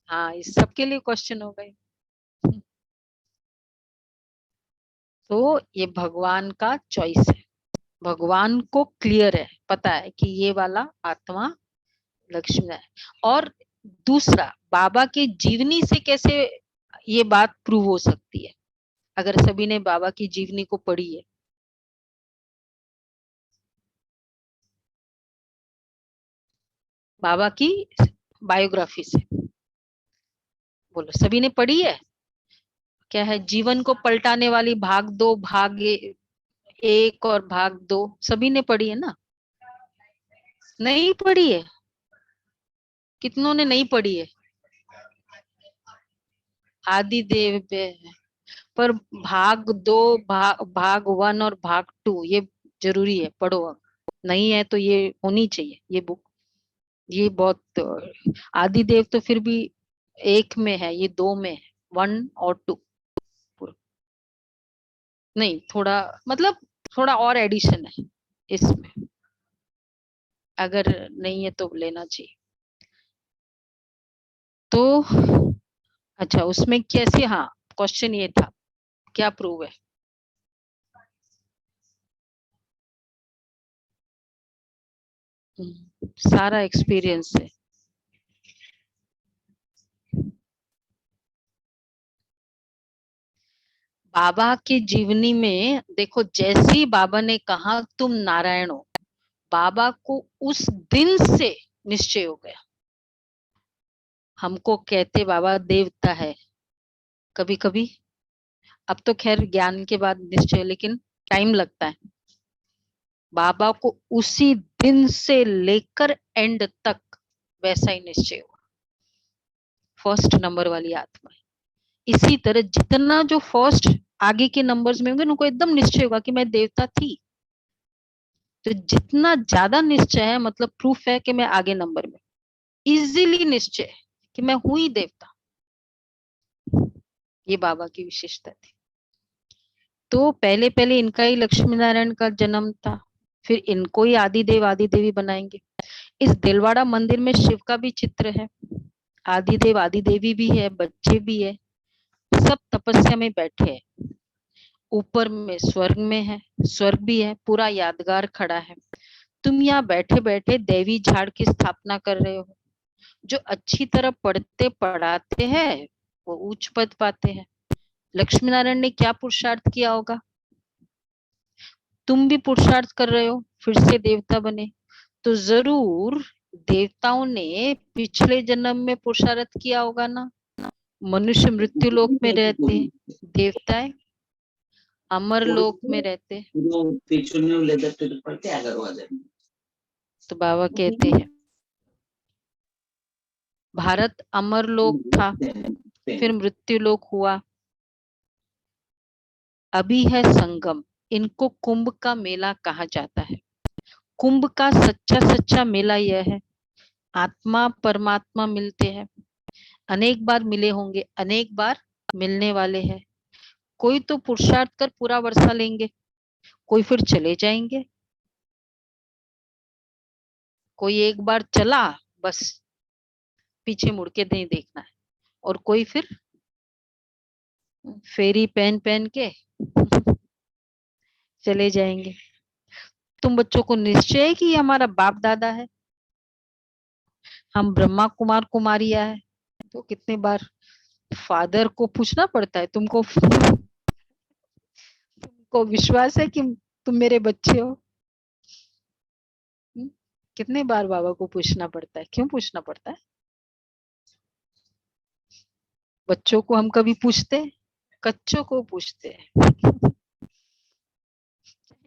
हाँ, इस सबके लिए क्वेश्चन होगा ये। तो ये भगवान का चॉइस है, भगवान को क्लियर है, पता है कि ये वाला आत्मा लक्ष्मी है। और दूसरा, बाबा की जीवनी से कैसे ये बात प्रूव हो सकती है, अगर सभी ने बाबा की जीवनी को पढ़ी है। बाबा की बायोग्राफी से, बोलो सभी ने पढ़ी है? क्या है, जीवन को पलटाने वाली भाग 2 भाग 1 और भाग 2 सभी ने पढ़ी है ना? नहीं पढ़ी है? कितनों ने नहीं पढ़ी है? आदि देव पे है, पर भाग 2 भाग 1 और भाग 2 ये जरूरी है, पढ़ो। नहीं है तो ये होनी चाहिए ये बुक। ये बहुत आदि देव तो फिर भी 1 में है, ये 2 में है, 1 और 2 नहीं, थोड़ा मतलब थोड़ा और एडिशन है इसमें, अगर नहीं है तो लेना चाहिए। तो अच्छा, उसमें कैसे, हाँ क्वेश्चन ये था क्या प्रूव है? सारा एक्सपीरियंस है। बाबा की जीवनी में देखो, जैसे ही बाबा ने कहा तुम नारायण हो, बाबा को उस दिन से निश्चय हो गया। हमको कहते बाबा देवता है कभी कभी, अब तो खैर ज्ञान के बाद निश्चय, लेकिन टाइम लगता है। बाबा को उसी दिन से लेकर एंड तक वैसा ही निश्चय हुआ, फर्स्ट नंबर वाली आत्मा। इसी तरह जितना जो फर्स्ट आगे के नंबर्स में होंगे उनको एकदम निश्चय होगा कि मैं देवता थी। तो जितना ज्यादा निश्चय है मतलब प्रूफ है कि मैं आगे नंबर में, इजीली निश्चय है कि मैं हूं ही देवता। ये बाबा की विशेषता थी। तो पहले पहले इनका ही लक्ष्मी नारायण का जन्म था, फिर इनको ही आदि देव आदि देवी बनाएंगे। इस दिलवाड़ा मंदिर में शिव का भी चित्र है, आदि देव आदि देवी भी है, बच्चे भी है, सब तपस्या में बैठे हैं। ऊपर में स्वर्ग में है, स्वर्ग भी है, पूरा यादगार खड़ा है। तुम यहाँ बैठे बैठे देवी झाड़ की स्थापना कर रहे हो। जो अच्छी तरह पढ़ते पढ़ाते हैं वो उच्च पद पाते हैं। लक्ष्मी नारायण ने क्या पुरुषार्थ किया होगा? तुम भी पुरुषार्थ कर रहे हो, फिर से देवता बने, तो जरूर देवताओं ने पिछले जन्म में पुरुषार्थ किया होगा ना। मनुष्य मृत्यु लोक में रहते हैं, देवताएं अमर लोक में रहते हैं। तो बाबा कहते हैं भारत अमर लोक था, फिर मृत्यु लोक हुआ, अभी है संगम। इनको कुंभ का मेला कहा जाता है। कुंभ का सच्चा सच्चा मेला यह है, आत्मा परमात्मा मिलते हैं, अनेक बार मिले होंगे, अनेक बार मिलने वाले हैं। कोई तो पुरुषार्थ कर पूरा वर्षा लेंगे, कोई फिर चले जाएंगे, कोई एक बार चला बस पीछे मुड़ के नहीं देखना है, और कोई फिर फेरी पहन पहन के चले जाएंगे। तुम बच्चों को निश्चय है कि ये हमारा बाप दादा है, हम ब्रह्मा कुमार कुमारिया है। तो कितने बार फादर को पूछना पड़ता है, तुमको विश्वास है कि तुम मेरे बच्चे हो? कितने बार बाबा को पूछना पड़ता है, क्यों पूछना पड़ता है? बच्चों को हम कभी पूछते, कच्चों को पूछते हैं।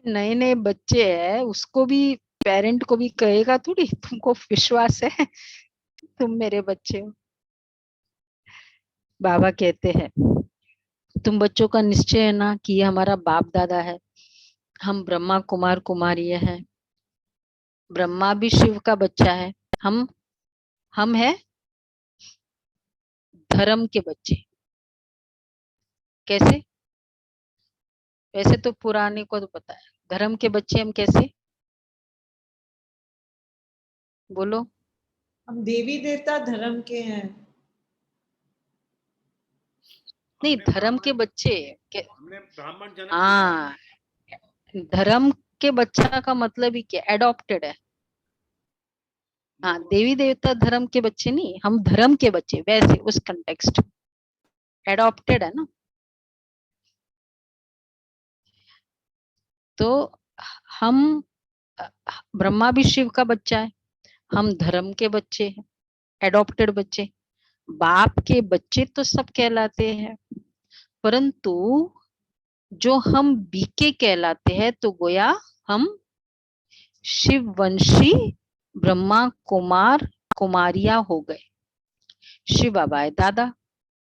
नए नए बच्चे हैं उसको भी पेरेंट को भी कहेगा थोड़ी, तुमको विश्वास है तुम मेरे बच्चे हो। बाबा कहते हैं तुम बच्चों का निश्चय है ना कि ये हमारा बाप दादा है, हम ब्रह्मा कुमार कुमारी हैं, ब्रह्मा भी शिव का बच्चा है, हम है धर्म के बच्चे। कैसे? वैसे तो पुराने को तो पता है, धर्म के बच्चे हम कैसे? बोलो। हम देवी देवता धर्म के हैं। नहीं, धर्म के बच्चे हमने ब्राह्मण जन्म हाँ, धर्म के बच्चा का मतलब ही क्या? एडॉप्टेड है। हाँ, देवी देवता धर्म के बच्चे नहीं, हम धर्म के बच्चे, वैसे उस कंटेक्स्ट एडॉप्टेड है ना। तो हम ब्रह्मा भी शिव का बच्चा है, हम धर्म के बच्चे हैं, एडॉप्टेड बच्चे। बाप के बच्चे तो सब कहलाते हैं, परंतु जो हम बीके कहलाते हैं तो गोया हम शिव वंशी ब्रह्मा कुमार कुमारिया हो गए। शिव बाबा है दादा,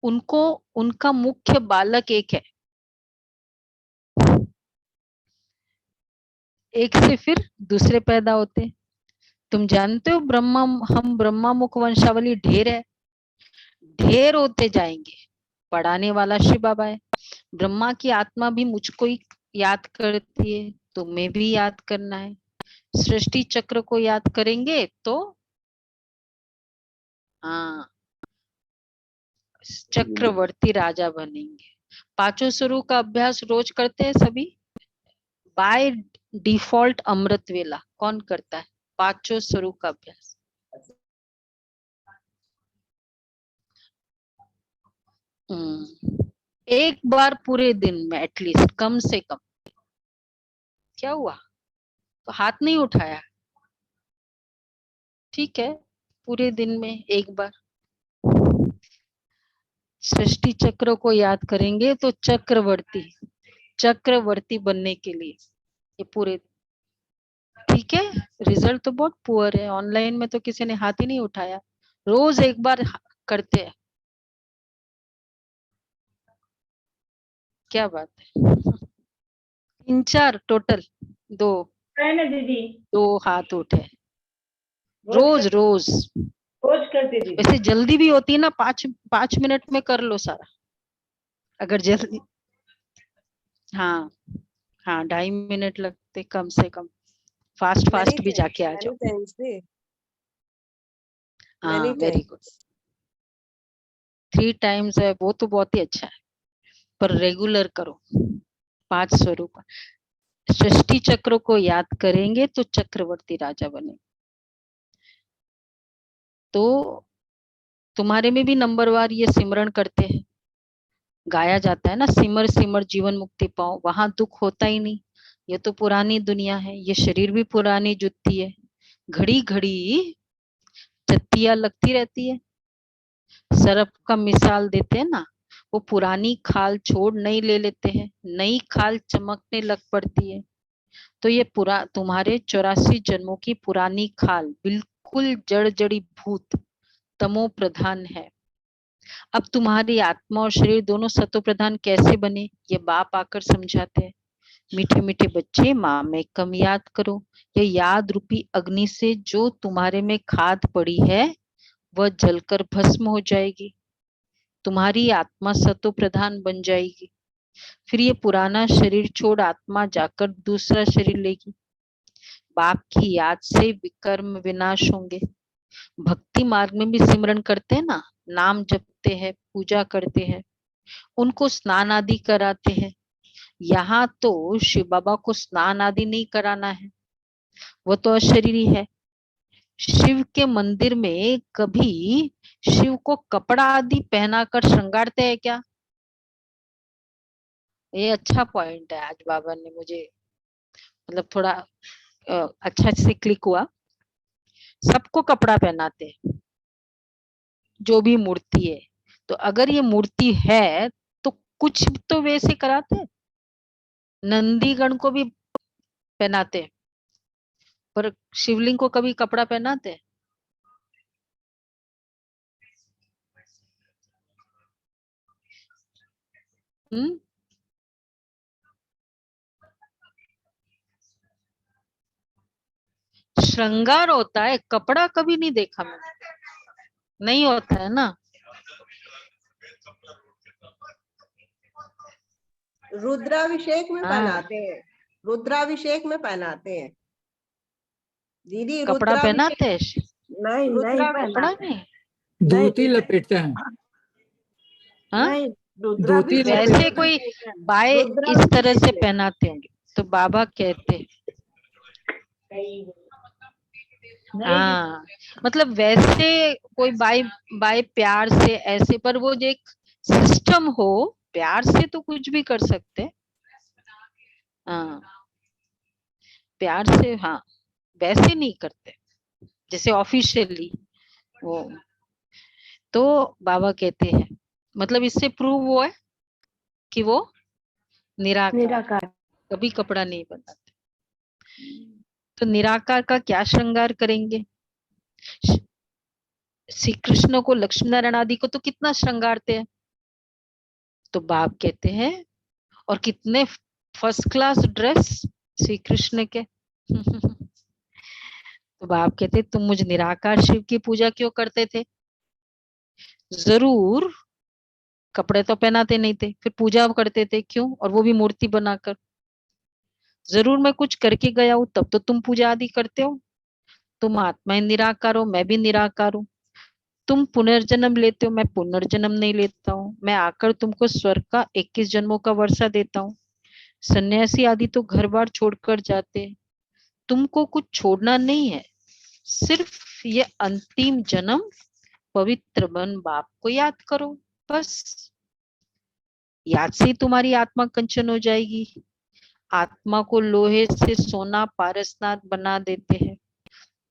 उनको उनका मुख्य बालक एक है, एक से फिर दूसरे पैदा होते। तुम जानते हो हम ब्रह्मा मुख वंशावली ढेर है, ढेर होते जाएंगे। पढ़ाने वाला शिव बाबा है। ब्रह्मा की आत्मा भी मुझको ही याद करती है, तुम्हें भी याद करना है। सृष्टि चक्र को याद करेंगे तो हाँ, चक्रवर्ती राजा बनेंगे। पांचों स्वरूप का अभ्यास रोज करते हैं सभी बाय डिफॉल्ट। अमृत वेला कौन करता है? पांचों स्वरूप का अभ्यास। एक बार पूरे दिन में एटलीस्ट, कम से कम। क्या हुआ? तो हाथ नहीं उठाया, ठीक है, पूरे दिन में एक बार सृष्टि चक्र को याद करेंगे तो चक्रवर्ती बनने के लिए ये पूरे, ठीक है। रिजल्ट तो बहुत पुअर है, ऑनलाइन में तो किसी ने हाथ ही नहीं उठाया। रोज एक बार करते हैं, क्या बात है। 3-4 टोटल, दो दीदी दो हाथ उठे रोज रोज। रोज करते दीदी। वैसे जल्दी भी होती है ना, 5 मिनट में कर लो सारा, अगर जल्दी। हाँ हाँ, 2.5 मिनट लगते कम से कम। फास्ट भी जाके आ जाओ। हाँ, वेरी गुड। 3 टाइम्स है वो तो बहुत ही अच्छा है, पर रेगुलर करो। 5 स्वरूप सृष्टि चक्र को याद करेंगे तो चक्रवर्ती राजा बने। तो तुम्हारे में भी नंबरवार ये सिमरण करते हैं, गाया जाता है ना, सिमर सिमर जीवन मुक्ति पाओ, वहां दुख होता ही नहीं। ये तो पुरानी दुनिया है, ये शरीर भी पुरानी जुत्ती है, घड़ी घड़ी चत्तियां लगती रहती है। सर्प का मिसाल देते हैं ना, वो पुरानी खाल छोड़ नई ले लेते हैं, नई खाल चमकने लग पड़ती है। तो ये तुम्हारे 84 जन्मों की पुरानी खाल बिल्कुल जड़ जड़ी भूत तमो प्रधान है। अब तुम्हारी आत्मा और शरीर दोनों सतो प्रधान कैसे बने, ये बाप आकर समझाते हैं। मीठे मीठे बच्चे, माँ में कम याद करो। ये याद रूपी अग्नि से जो तुम्हारे में खाद पड़ी है वह जलकर भस्म हो जाएगी, तुम्हारी आत्मा सतो प्रधान बन जाएगी। फिर ये पुराना शरीर छोड़ आत्मा जाकर दूसरा शरीर लेगी। बाप की याद से विकर्म विनाश होंगे। भक्ति मार्ग में भी सिमरन करते हैं ना, नाम जपते हैं, पूजा करते हैं, उनको स्नान आदि कराते हैं। यहाँ तो शिव बाबा को स्नान आदि नहीं कराना है, वो तो अशरीरी है। शिव के मंदिर में कभी शिव को कपड़ा आदि पहनाकर श्रृंगारते हैं क्या? ये अच्छा पॉइंट है, आज बाबा ने मुझे मतलब थोड़ा अच्छा से क्लिक हुआ। सबको कपड़ा पहनाते हैं जो भी मूर्ति है, तो अगर ये मूर्ति है तो कुछ तो वैसे कराते हैं। नंदीगण को भी पहनाते हैं, पर शिवलिंग को कभी कपड़ा पहनाते हैं? हम्म? श्रृंगार होता है, कपड़ा कभी नहीं देखा मैंने, नहीं होता है ना। रुद्राभिषेक में हाँ। पहनाते हैं, रुद्राभिषेक में पहनाते हैं दीदी। कपड़ा पहनाते हैं? नहीं नहीं कपड़ा पहनाते। नहीं। धोती लपेटते हैं। हाँ? नहीं धोती रुद्राभिषेक वैसे लपेटते कोई बाय इस तरह से रुद्राभिषेक में। पहनाते होंगे तो बाबा कहते हैं। हाँ, मतलब वैसे कोई बाय बाय प्यार से ऐसे, पर वो जो एक सिस्टम हो, प्यार से तो कुछ भी कर सकते। हाँ, प्यार से, हाँ, वैसे नहीं करते जैसे ऑफिशियली वो। तो बाबा कहते हैं, मतलब इससे प्रूव हुआ है कि वो निराकार, कभी कपड़ा नहीं बनाते। तो निराकार का क्या श्रृंगार करेंगे? श्री कृष्ण को, लक्ष्मी नारायण आदि को तो कितना श्रृंगारते हैं। तो बाप कहते हैं, और कितने first class dress Shri Krishna के। तो बाप कहते, तुम मुझ निराकार शिव की पूजा क्यों करते थे? जरूर कपड़े तो पहनाते नहीं थे, फिर पूजा करते थे क्यों, और वो भी मूर्ति बनाकर। जरूर मैं कुछ करके गया हूं तब तो तुम पूजा आदि करते हो। तुम आत्मा निराकार हो, मैं भी निराकार हूँ। तुम पुनर्जन्म लेते हो, मैं पुनर्जन्म नहीं लेता हूँ। मैं आकर तुमको स्वर्ग का 21 जन्मों का वर्षा देता हूँ। सन्यासी आदि तो घर बार छोड़कर जाते हैं, तुमको कुछ छोड़ना नहीं है, सिर्फ ये अंतिम जन्म पवित्र बन बाप को याद करो, बस। याद से ही तुम्हारी आत्मा कंचन हो जाएगी। आत्मा को लोहे से सोना पारसनाथ बना देते हैं।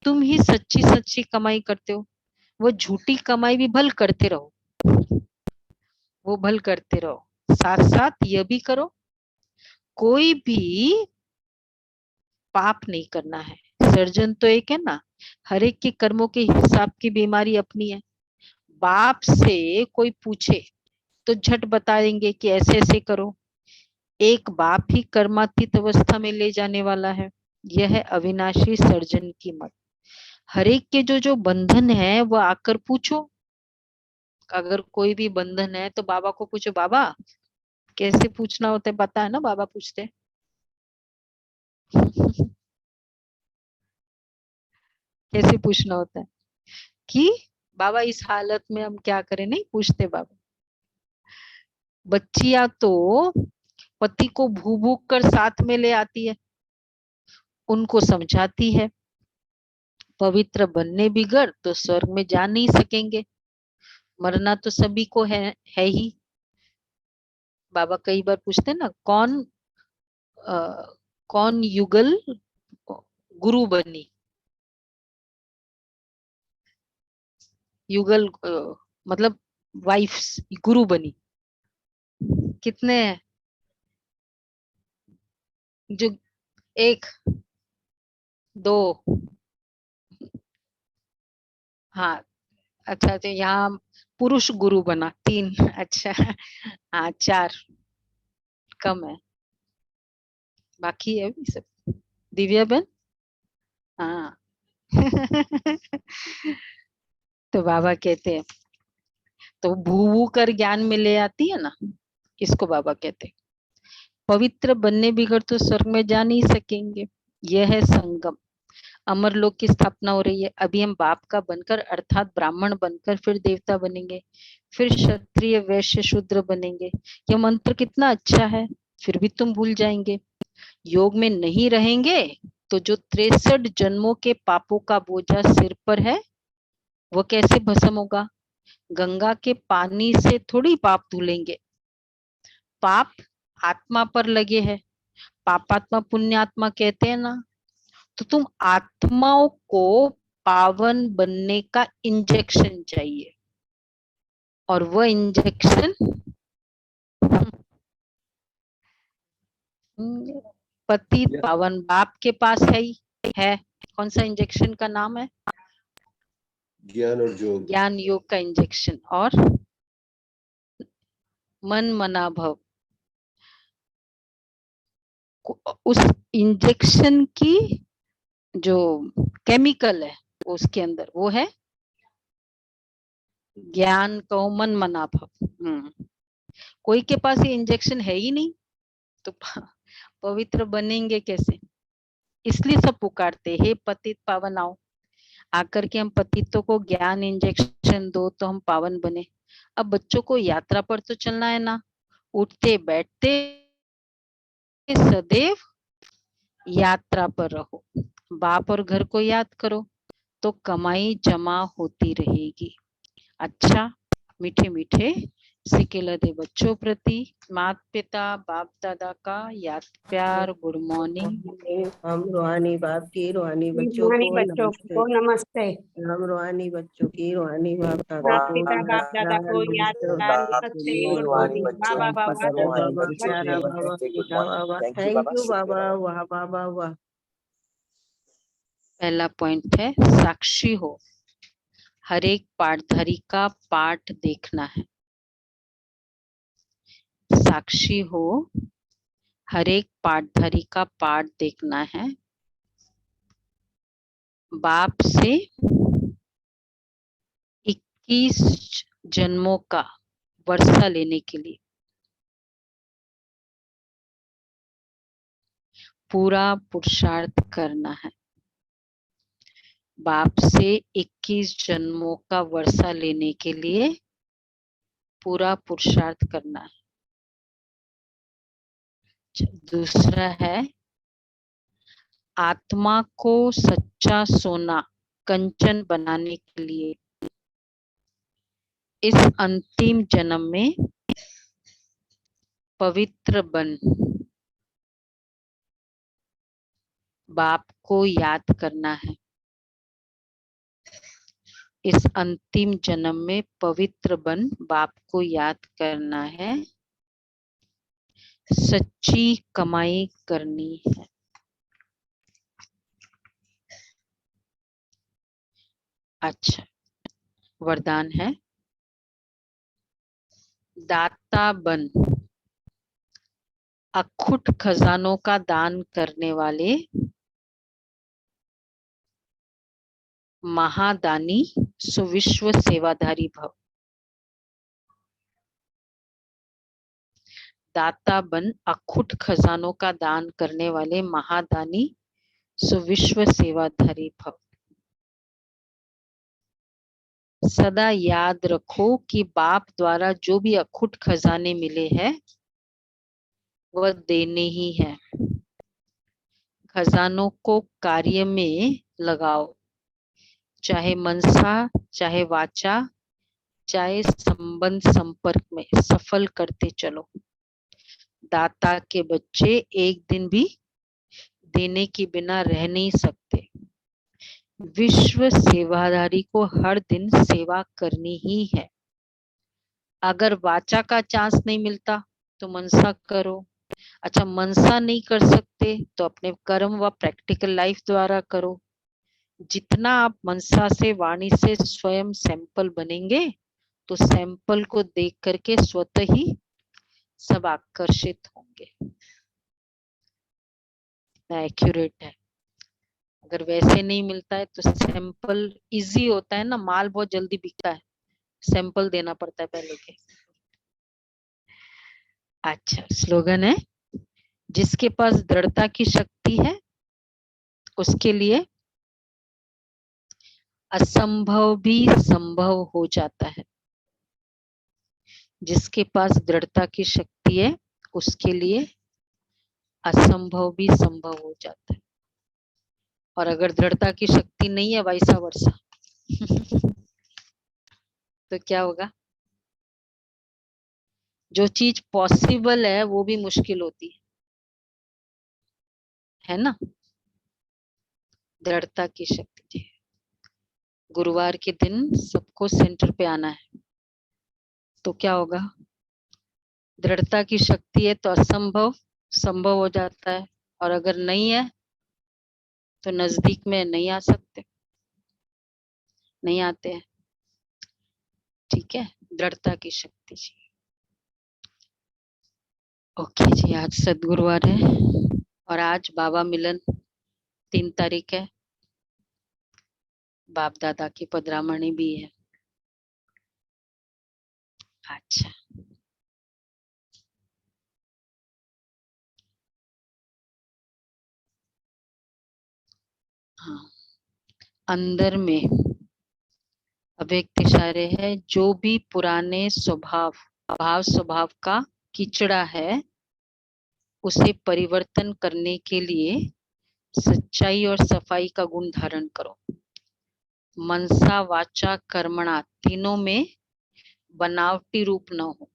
तुम ही सच्ची सच्ची कमाई करते हो, वो झूठी कमाई भी भल करते रहो, वो भल करते रहो। साथ साथ यह भी करो, कोई भी पाप नहीं करना है। सर्जन तो एक है ना, हर एक के कर्मों के हिसाब की बीमारी अपनी है। बाप से कोई पूछे तो झट बता देंगे कि ऐसे ऐसे करो। एक बाप ही कर्मातीत अवस्था में ले जाने वाला है। यह है अविनाशी सर्जन की मत। हर एक के जो बंधन है वो आकर पूछो। अगर कोई भी बंधन है तो बाबा को पूछो, बाबा कैसे पूछना होता है, पता है ना, बाबा पूछते कैसे पूछना होता है कि बाबा इस हालत में हम क्या करें, नहीं पूछते बाबा। बच्चियां तो पति को भूख कर साथ में ले आती है, उनको समझाती है पवित्र बनने बिगड़ तो स्वर्ग में जा नहीं सकेंगे, मरना तो सभी को है ही। बाबा कई बार पूछते ना, कौन युगल गुरु बनी, युगल मतलब वाइफ गुरु बनी, कितने हैं? जो एक दो, हाँ, अच्छा, तो यहाँ पुरुष गुरु बना 3, अच्छा, हाँ 4 कम है, बाकी है भी सब। दिव्या बहन, हाँ। तो बाबा कहते हैं, तो भू कर ज्ञान में ले आती है ना, इसको बाबा कहते हैं। पवित्र बनने बिगड़ तो स्वर्ग में जा नहीं सकेंगे। यह है संगम, अमर लोक की स्थापना हो रही है। अभी हम बाप का बनकर अर्थात ब्राह्मण बनकर फिर देवता बनेंगे, फिर क्षत्रिय वैश्य शूद्र बनेंगे। यह मंत्र कितना अच्छा है, फिर भी तुम भूल जाएंगे। योग में नहीं रहेंगे तो जो 63 जन्मों के पापों का बोझा सिर पर है वो कैसे भस्म होगा? गंगा के पानी से थोड़ी पाप धुलेंगे। पाप आत्मा पर लगे हैं, पापात्मा पुण्यात्मा कहते हैं ना। तो तुम आत्माओं को पावन बनने का इंजेक्शन चाहिए, और वह इंजेक्शन पति पावन बाप के पास है ही है। कौन सा इंजेक्शन का नाम है? ज्ञान और योग। ज्ञान योग का इंजेक्शन। और मन मना भव, उस इंजेक्शन की जो केमिकल है उसके अंदर वो है ज्ञान को मन मना भव। कोई के पास ये इंजेक्शन है ही नहीं तो पवित्र बनेंगे कैसे? इसलिए सब पुकारते हे पतित पावन आओ, आकर के हम पतितों को ज्ञान इंजेक्शन दो तो हम पावन बने। अब बच्चों को यात्रा पर तो चलना है ना, उठते बैठते सदैव यात्रा पर रहो, बाप और घर को याद करो तो कमाई जमा होती रहेगी। अच्छा, मीठे मीठे सिकेला दे बच्चों प्रति माता पिता बाप दादा का याद प्यार गुड मॉर्निंग। हम रूहानी बाप की रूहानी बच्चों को नमस्ते। हम रूहानी बच्चों की रूहानी बाप दादा माता को पिता बाप दादा को याद प्यार नमस्ते गुड मॉर्निंग बाबा बाबा प्यारा बाबा पिता बाबा। थैंक यू बाबा। वाह बाबा वाह। पहला पॉइंट है साक्षी हो, हर एक पाठधारी का पाठ देखना है। साक्षी हो, हर एक पाठधारी का पाठ देखना है। बाप से 21 जन्मों का वर्षा लेने के लिए पूरा पुरुषार्थ करना है। बाप से 21 जन्मों का वर्षा लेने के लिए पूरा पुरुषार्थ करना है। दूसरा है आत्मा को सच्चा सोना कंचन बनाने के लिए इस अंतिम जन्म में पवित्र बन बाप को याद करना है। इस अंतिम जन्म में पवित्र बन बाप को याद करना है, सच्ची कमाई करनी है। अच्छा, वरदान है दाता बन अखुट खजानों का दान करने वाले महादानी सुविश्व सेवाधारी भव। दाता बन अखुट खजानों का दान करने वाले महादानी सुविश्व सेवाधारी भव। सदा याद रखो कि बाप द्वारा जो भी अखुट खजाने मिले हैं वह देने ही है। खजानों को कार्य में लगाओ, चाहे मनसा चाहे वाचा चाहे संबंध संपर्क में सफल करते चलो। दाता के बच्चे एक दिन भी देने के बिना रह नहीं सकते। विश्व सेवाधारी को हर दिन सेवा करनी ही है। अगर वाचा का चांस नहीं मिलता तो मनसा करो। अच्छा, मनसा नहीं कर सकते तो अपने कर्म व प्रैक्टिकल लाइफ द्वारा करो। जितना आप मनसा से वाणी से स्वयं सैंपल बनेंगे तो सैंपल को देख करके स्वतः ही सब आकर्षित होंगे। एक्यूरेट है। अगर वैसे नहीं मिलता है तो सैंपल इजी होता है ना, माल बहुत जल्दी बिकता है, सैंपल देना पड़ता है पहले के। अच्छा, स्लोगन है जिसके पास दृढ़ता की शक्ति है उसके लिए असंभव भी संभव हो जाता है। जिसके पास दृढ़ता की शक्ति है उसके लिए असंभव भी संभव हो जाता है। और अगर दृढ़ता की शक्ति नहीं है वैसा वर्षा तो क्या होगा? जो चीज पॉसिबल है वो भी मुश्किल होती है ना। दृढ़ता की शक्ति। गुरुवार के दिन सबको सेंटर पे आना है तो क्या होगा? दृढ़ता की शक्ति है तो असंभव संभव हो जाता है, और अगर नहीं है तो नजदीक में नहीं आ सकते, नहीं आते हैं। ठीक है, दृढ़ता की शक्ति जी। ओके जी, आज सद्गुरुवार है और आज बाबा मिलन 3 तारीख है। बाप दादा की पधरामणी भी है। अच्छा, हाँ, अंदर में अव्यक्त इशारे है, जो भी पुराने स्वभाव का कीचड़ा है, उसे परिवर्तन करने के लिए सच्चाई और सफाई का गुण धारण करो। मनसा वाचा कर्मणा तीनों में बनावटी रूप न हो।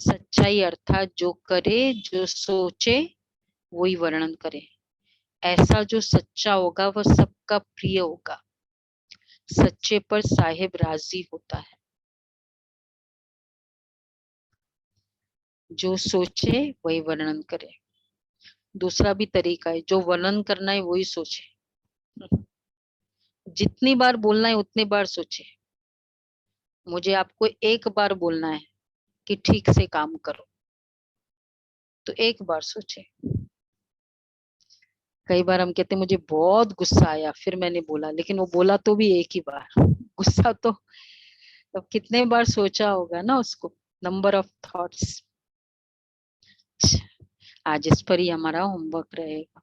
सच्चाई अर्थात जो करे, जो सोचे वही वर्णन करे। ऐसा जो सच्चा होगा वह सबका प्रिय होगा। सच्चे पर साहिब राजी होता है। जो सोचे वही वर्णन करे। दूसरा भी तरीका है, जो वर्णन करना है वही सोचे। जितनी बार बोलना है उतनी बार सोचे। मुझे आपको एक बार बोलना है कि ठीक से काम करो, तो एक बार सोचे। कई बार हम कहते मुझे बहुत गुस्सा आया, फिर मैंने बोला, लेकिन वो बोला तो भी एक ही बार। गुस्सा तो कितने बार सोचा होगा ना उसको, नंबर ऑफ थॉट्स। आज इस पर ही हमारा होमवर्क रहेगा।